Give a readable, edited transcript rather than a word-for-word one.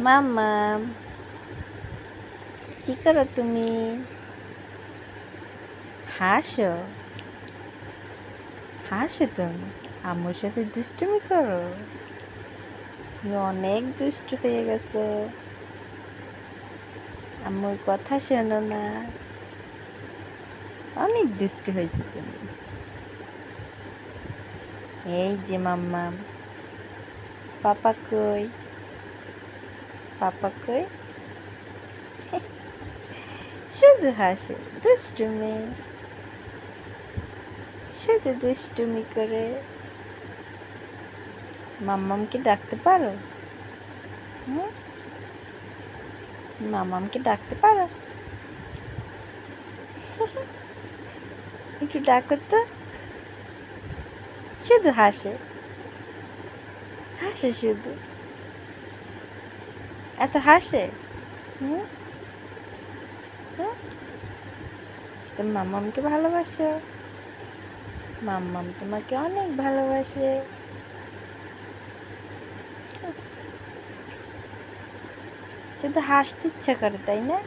মাম্মা, কি করো তুমি? হাসো, হাসো তুমি। আম্মুর সাথে দুষ্টুমি করো। তুমি অনেক দুষ্ট হয়ে গেছো। আম্মুর কথা শোনো না। অনেক দুষ্ট হয়েছে তুমি। এই যে মাম্মা, পাপা কই? পাপা কই? শুধু হাসে, দুষ্টুমি, শুধু দুষ্টুমি করে। মাম্মামকে ডাকতে পারো? হুম, মাম্মামকে ডাকতে পারো? একটু ডাকো তো। শুধু হাসে, হাসে শুধু, এত হাসে। হুম, হুম? তুমি মাম্মামকে ভালোবাসো? মাম্মাম তোমাকে অনেক ভালোবাসে। শুধু হাসতে ইচ্ছা করে, তাই না?